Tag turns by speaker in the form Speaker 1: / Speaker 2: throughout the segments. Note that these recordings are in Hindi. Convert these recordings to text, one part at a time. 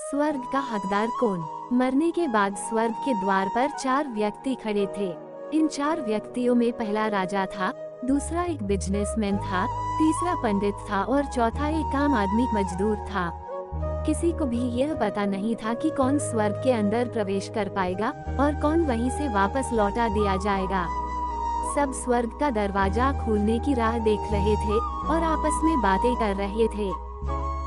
Speaker 1: स्वर्ग का हकदार कौन? मरने के बाद स्वर्ग के द्वार पर 4 व्यक्ति खड़े थे। इन 4 व्यक्तियों में पहला राजा था, दूसरा एक बिजनेसमैन था, तीसरा पंडित था और चौथा एक आम आदमी मजदूर था। किसी को भी यह पता नहीं था कि कौन स्वर्ग के अंदर प्रवेश कर पाएगा और कौन वहीं से वापस लौटा दिया जाएगा। सब स्वर्ग का दरवाजा खोलने की राह देख रहे थे और आपस में बातें कर रहे थे।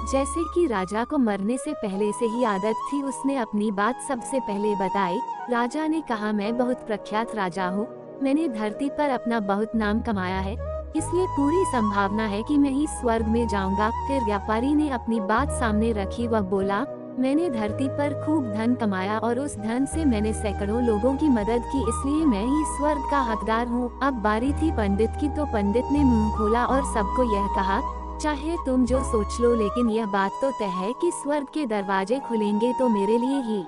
Speaker 1: जैसे कि राजा को मरने से पहले से ही आदत थी, उसने अपनी बात सबसे पहले बताई। राजा ने कहा, मैं बहुत प्रख्यात राजा हूँ, मैंने धरती पर अपना बहुत नाम कमाया है, इसलिए पूरी संभावना है कि मैं ही स्वर्ग में जाऊंगा। फिर व्यापारी ने अपनी बात सामने रखी। वह बोला, मैंने धरती पर खूब धन कमाया और उस धन से मैंने सैकड़ों लोगों की मदद की, इसलिए मैं ही स्वर्ग का हकदार हूँ। अब बारी थी पंडित की, तो पंडित ने मुंह खोला और सबको यह कहा, चाहे तुम जो सोच लो, लेकिन यह बात तो तय है कि स्वर्ग के दरवाजे खुलेंगे तो मेरे लिए ही।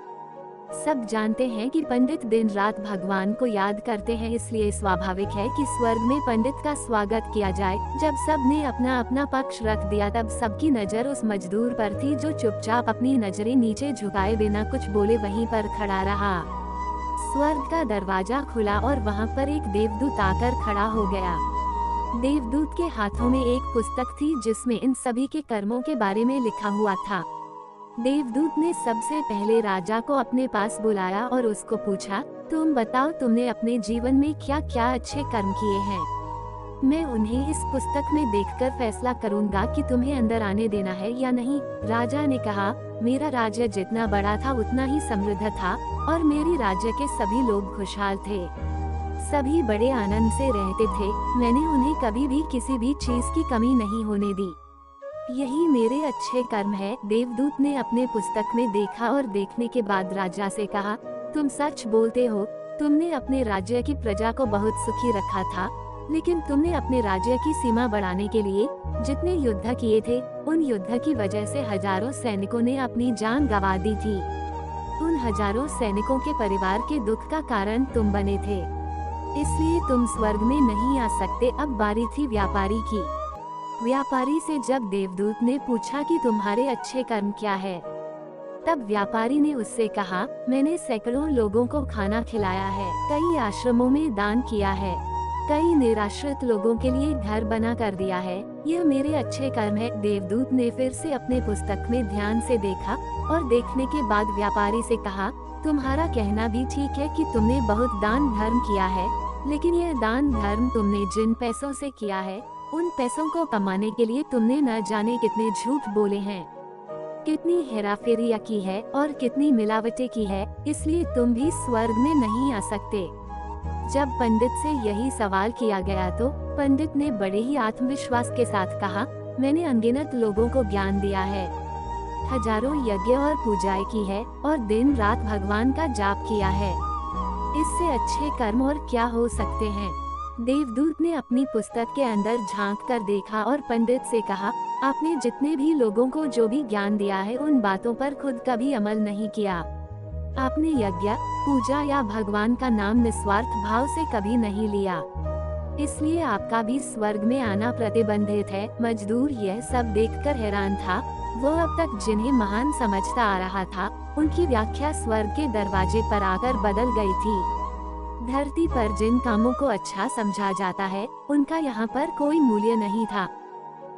Speaker 1: सब जानते हैं कि पंडित दिन रात भगवान को याद करते हैं, इसलिए स्वाभाविक है कि स्वर्ग में पंडित का स्वागत किया जाए। जब सब ने अपना अपना पक्ष रख दिया, तब सबकी नजर उस मजदूर पर थी जो चुपचाप अपनी नजरें नीचे झुकाए बिना कुछ बोले वहीं पर खड़ा रहा। स्वर्ग का दरवाजा खुला और वहाँ पर एक देवदूत आकर खड़ा हो गया। देवदूत के हाथों में एक पुस्तक थी जिसमें इन सभी के कर्मों के बारे में लिखा हुआ था। देवदूत ने सबसे पहले राजा को अपने पास बुलाया और उसको पूछा, तुम बताओ, तुमने अपने जीवन में क्या क्या अच्छे कर्म किए हैं? मैं उन्हें इस पुस्तक में देखकर फैसला करूंगा कि तुम्हें अंदर आने देना है या नहीं। राजा ने कहा, मेरा राज्य जितना बड़ा था उतना ही समृद्ध था और मेरी राज्य के सभी लोग खुशहाल थे। सभी बड़े आनंद से रहते थे, मैंने उन्हें कभी भी किसी भी चीज की कमी नहीं होने दी। यही मेरे अच्छे कर्म है। देवदूत ने अपने पुस्तक में देखा और देखने के बाद राजा से कहा, तुम सच बोलते हो, तुमने अपने राज्य की प्रजा को बहुत सुखी रखा था, लेकिन तुमने अपने राज्य की सीमा बढ़ाने के लिए जितने युद्ध किए थे, उन युद्ध की वजह से हजारों सैनिकों ने अपनी जान गंवा दी थी। उन हजारों सैनिकों के परिवार के दुख का कारण तुम बने थे, इसलिए तुम स्वर्ग में नहीं आ सकते। अब बारी थी व्यापारी की। व्यापारी से जब देवदूत ने पूछा कि तुम्हारे अच्छे कर्म क्या है, तब व्यापारी ने उससे कहा, मैंने सैकड़ों लोगों को खाना खिलाया है, कई आश्रमों में दान किया है, कई निराश्रित लोगों के लिए घर बना कर दिया है, यह मेरे अच्छे कर्म है। देवदूत ने फिर से अपने पुस्तक में ध्यान से देखा और देखने के बाद व्यापारी से कहा, तुम्हारा कहना भी ठीक है कि तुमने बहुत दान धर्म किया है, लेकिन यह दान धर्म तुमने जिन पैसों से किया है, उन पैसों को कमाने के लिए तुमने न जाने कितने झूठ बोले हैं, कितनी हेराफेरी की है और कितनी मिलावटें की है, इसलिए तुम भी स्वर्ग में नहीं आ सकते। जब पंडित से यही सवाल किया गया तो पंडित ने बड़े ही आत्मविश्वास के साथ कहा, मैंने अनगिनत लोगों को ज्ञान दिया है, हजारों यज्ञ और पूजाएं की है और दिन रात भगवान का जाप किया है, इससे अच्छे कर्म और क्या हो सकते हैं। देवदूत ने अपनी पुस्तक के अंदर झांक कर देखा और पंडित से कहा, आपने जितने भी लोगों को जो भी ज्ञान दिया है, उन बातों पर खुद कभी अमल नहीं किया। आपने यज्ञ, पूजा या भगवान का नाम निस्वार्थ भाव से कभी नहीं लिया, इसलिए आपका भी स्वर्ग में आना प्रतिबंधित है। मजदूर यह सब देखकर हैरान था। वो अब तक जिन्हें महान समझता आ रहा था, उनकी व्याख्या स्वर्ग के दरवाजे पर आकर बदल गई थी। धरती पर जिन कामों को अच्छा समझा जाता है, उनका यहाँ पर कोई मूल्य नहीं था।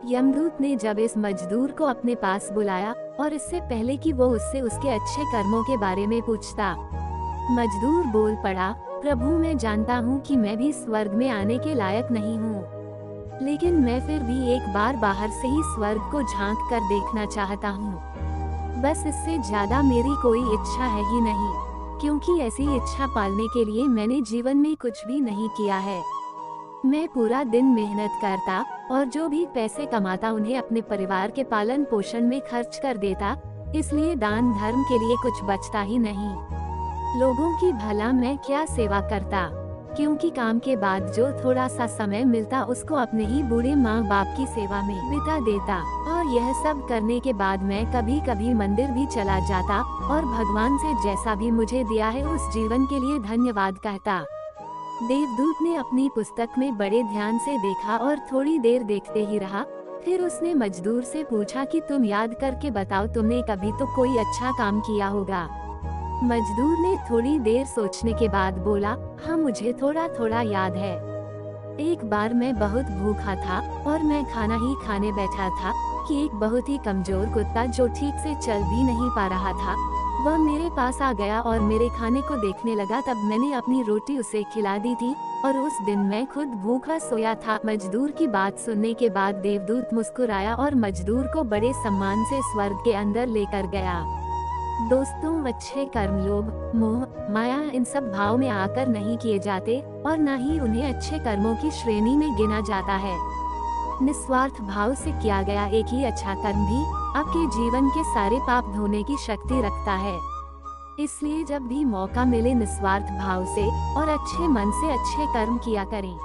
Speaker 1: यमदूत ने जब इस मजदूर को अपने पास बुलाया और इससे पहले कि वो उससे उसके अच्छे कर्मों के बारे में पूछता, मजदूर बोल पड़ा, प्रभु, मैं जानता हूँ कि मैं भी स्वर्ग में आने के लायक नहीं हूँ, लेकिन मैं फिर भी एक बार बाहर से ही स्वर्ग को झांक कर देखना चाहता हूँ। बस इससे ज्यादा मेरी कोई इच्छा है ही नहीं, क्योंकि ऐसी इच्छा पालने के लिए मैंने जीवन में कुछ भी नहीं किया है। मैं पूरा दिन मेहनत करता और जो भी पैसे कमाता उन्हें अपने परिवार के पालन पोषण में खर्च कर देता, इसलिए दान धर्म के लिए कुछ बचता ही नहीं। लोगों की भला मैं क्या सेवा करता, क्योंकि काम के बाद जो थोड़ा सा समय मिलता उसको अपने ही बूढ़े माँ बाप की सेवा में बिता देता। और यह सब करने के बाद मैं कभी कभी मंदिर भी चला जाता और भगवान से जैसा भी मुझे दिया है उस जीवन के लिए धन्यवाद कहता। देवदूत ने अपनी पुस्तक में बड़े ध्यान से देखा और थोड़ी देर देखते ही रहा। फिर उसने मजदूर से पूछा कि तुम याद करके बताओ, तुमने कभी तो कोई अच्छा काम किया होगा। मजदूर ने थोड़ी देर सोचने के बाद बोला, हाँ मुझे थोड़ा थोड़ा याद है। एक बार मैं बहुत भूखा था और मैं खाना ही खाने बैठा था कि एक बहुत ही कमजोर कुत्ता जो ठीक से चल भी नहीं पा रहा था, वह मेरे पास आ गया और मेरे खाने को देखने लगा। तब मैंने अपनी रोटी उसे खिला दी थी और उस दिन मैं खुद भूखा सोया था। मजदूर की बात सुनने के बाद देवदूत मुस्कुराया और मजदूर को बड़े सम्मान से स्वर्ग के अंदर लेकर गया। दोस्तों, अच्छे कर्म लोभ, मोह, माया इन सब भाव में आकर नहीं किए जाते और न ही उन्हें अच्छे कर्मों की श्रेणी में गिना जाता है। निस्वार्थ भाव से किया गया एक ही अच्छा कर्म भी आपके जीवन के सारे पाप धोने की शक्ति रखता है। इसलिए जब भी मौका मिले निस्वार्थ भाव से और अच्छे मन से अच्छे कर्म किया करें।